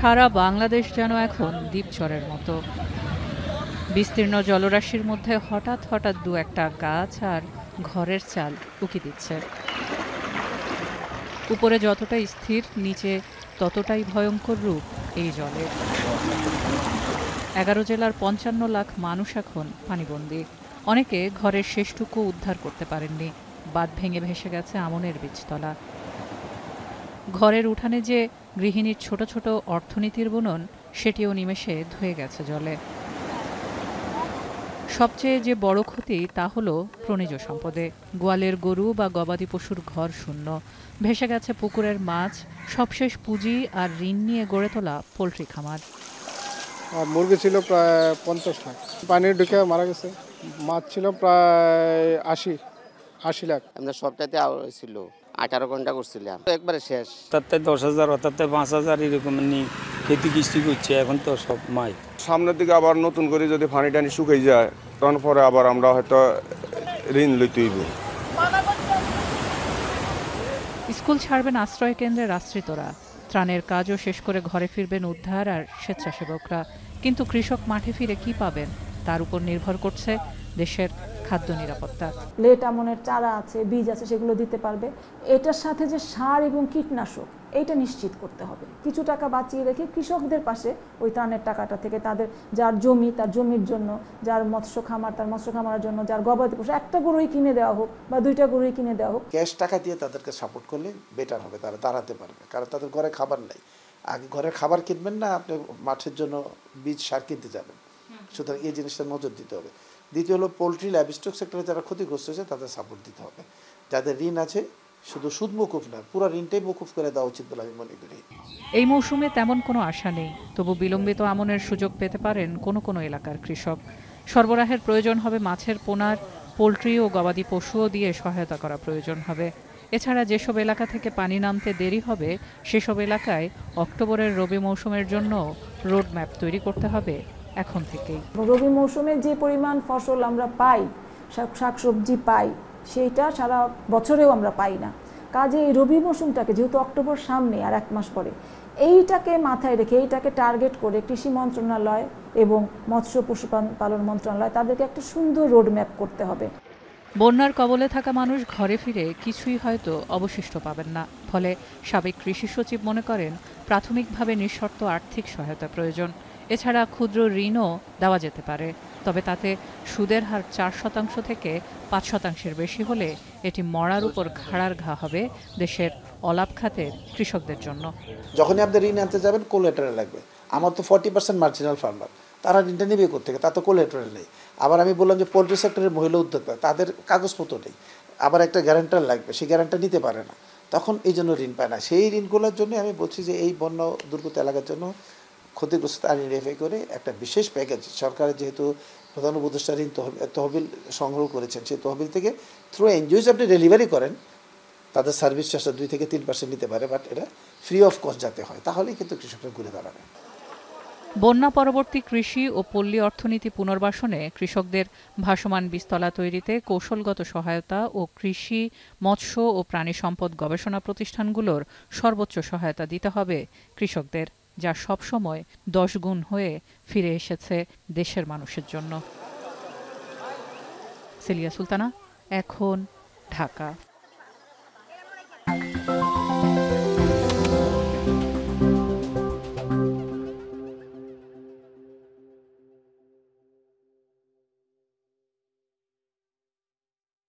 সারা বাংলাদেশ যেন এখন দ্বীপচরের মতো। বিস্তীর্ণ জলরাশির মধ্যে হঠাৎ হঠাৎ দু একটা গাছ আর ঘরের চাল উকি দিচ্ছে। উপরে যতটাই স্থির, নিচে ততটাই ভয়ঙ্কর রূপ এই জলের। 11 জেলার 55 লাখ মানুষ এখন পানিবন্দী। অনেকে ঘরের শেষটুকু উদ্ধার করতে পারেননি। বাঁধ ভেঙে ভেসে গেছে আমনের বীজতলা। ঘরের উঠানে যে গৃহিণীর ছোট ছোট অর্থনীতির বুনন, সেটিও নিমেষে ধুয়ে গেছে জলে। সবচেয়ে যে বড় ক্ষতি তা হলো প্রাণিজ সম্পদে। গোয়ালের গরু বা গবাদি পশুর ঘর শূন্য, ভেসে গেছে পুকুরের মাছ, সবশেষ পুঁজি আর ঋণ নিয়ে গড়ে তোলা পোলট্রি খামার। মুরগি ছিল প্রায় 50 লাখ, পানি ঢুকে মারা গেছে। মাছ ছিল প্রায় 80 লাখ। আমরা সবটাতে ছিল 18 ঘন্টা করছিলাম, একবারে শেষ। তাতে 10,000 অর্থাৎ 5,000 এরকম খেতে কিস্তি করছে, এখন তো সব মাই। সামনের দিকে আবার নতুন করে যদি পানি টানি শুকিয়ে যায়, তখন পরে আবার আমরা হয়তো ঋণ লইতে হইব। স্কুল ছাড়বেন আশ্রয় কেন্দ্রের আশ্রিতরা, ত্রাণের কাজও শেষ করে ঘরে ফিরবেন উদ্ধার আর স্বেচ্ছাসেবকরা। কিন্তু কৃষক মাঠে ফিরে কি পাবেন তার উপর নির্ভর করছে দেশের খাদ্য নিরাপত্তা। লেট আমনের চারা আছে, বীজ আছে, সেগুলো দিতে পারবে। এটার সাথে যে সার এবং কীটনাশক, এইটা নিশ্চিত করতে হবে। কিছু টাকা বাঁচিয়ে রেখে কৃষকদের পাশে ওই ত্রাণের টাকাটা থেকে তাদের যার জমি, তার জমির জন্য, যার মৎস্য খামার, তার মৎস্য খামারের জন্য, যার গবাদি পশু, একটা গরুই কিনে দেওয়া হোক বা 2টা গরুই কিনে দেওয়া হোক। ক্যাশ টাকা দিয়ে তাদেরকে সাপোর্ট করলে বেটার হবে, তারা দাঁড়াতে পারবে। কারণ তাদের ঘরে খাবার নেই। আগে ঘরে খাবার কিনবেন না, আপনি মাঠের জন্য বীজ সার কিনতে যাবেন। সুতরাং এই জিনিসটা নজর দিতে হবে। দ্বিতীয় হলো পোলট্রি লাইভস্টক সেক্টরে যারা ক্ষতিগ্রস্ত হয়েছে তাদের সাপোর্ট দিতে হবে। যাদের ঋণ আছে শুধু সুদ মকুফ না, পুরো ঋণটাই মকুফ করে দেওয়া উচিত বলে আমি মনে করি। এই মৌসুমে তেমন কোনো আশা নেই, তবু বিলম্বিত আমনের সুযোগ পেতে পারেন কোনো কোনো এলাকার কৃষক। সরবরাহের প্রয়োজন হবে মাছের পোনার, পোলট্রি ও গবাদি পশুও দিয়ে সহায়তা করা প্রয়োজন হবে। এছাড়া যেসব এলাকা থেকে পানি নামতে দেরি হবে, সেসব এলাকায় অক্টোবরের রবি মৌসুমের জন্য রোডম্যাপ তৈরি করতে হবে এখন থেকেই। রবি মৌসুমে যে পরিমাণ ফসল আমরা পাই, শাকসবজি পাই, সেইটা সারা বছরেও আমরা পাই না। কাজে এই রবি মৌসুমটাকে, যেহেতু অক্টোবর সামনে আর 1 মাস পরে, এইটাকে মাথায় রেখে, এইটাকে টার্গেট করে কৃষি মন্ত্রণালয় এবং মৎস্য পশুপালন মন্ত্রণালয় তাদেরকে একটা সুন্দর রোডম্যাপ করতে হবে। বন্যার কবলে থাকা মানুষ ঘরে ফিরে কিছুই হয়তো অবশিষ্ট পাবেন না। ফলে সাবেক কৃষি সচিব মনে করেন প্রাথমিকভাবে নিঃশর্ত আর্থিক সহায়তা প্রয়োজন। এছাড়া ক্ষুদ্র ঋণও দেওয়া যেতে পারে, তবে তাতে সুদের হার 4% থেকে 5%-এর বেশি হলে এটি মরার উপর খাড়ার ঘা হবে দেশের অলাভ খাতের কৃষকদের জন্য। যখনই আপনি ঋণ আনতে যাবেন কোলেটারাল লাগবে। আমার তো 40% মার্জিনাল ফার্মার, তারা ঋণটা নেবে কোত্থেকে? তা তো কোলেটারাল নেই। আবার আমি বললাম যে পোলট্রি সেক্টরের মহিলা উদ্যোক্তা, তাদের কাগজপত্র নেই, আবার একটা গ্যারান্টার লাগবে, সেই গ্যারান্টার নিতে পারে না, তখন এই জন্য ঋণ পায় না। সেই ঋণগুলোর জন্য আমি বলছি যে এই বন্যা দুর্গত এলাকার জন্য ক্ষতিগ্রস্ত আইডেন্টিফাই করে একটা বিশেষ প্যাকেজ, সরকারের যেহেতু প্রধান উপদেষ্টা ঋণ তহবিল সংগ্রহ করেছেন, সেই তহবিল থেকে থ্রু এনজিওস আপনি ডেলিভারি করেন, তাদের সার্ভিস চার্জটা 2 থেকে 3% নিতে পারে, বাট এটা ফ্রি অফ কস্ট যাতে হয়, তাহলেই কিন্তু কৃষকরা ঘুরে দাঁড়াবে। বন্যা পরবর্তী কৃষি ও পল্লী অর্থনীতি পুনর্বাসনে কৃষকদের ভাসমান বীজতলা তৈরিতে কৌশলগত সহায়তা ও কৃষি, মৎস্য ও প্রাণী সম্পদ গবেষণা প্রতিষ্ঠানগুলোর সর্বোচ্চ সহায়তা দিতে হবে কৃষকদের, যা সবসময় 10 গুণ হয়ে ফিরে এসেছে দেশের মানুষের জন্য। সেলিয়া সুলতানা, এখন, ঢাকা।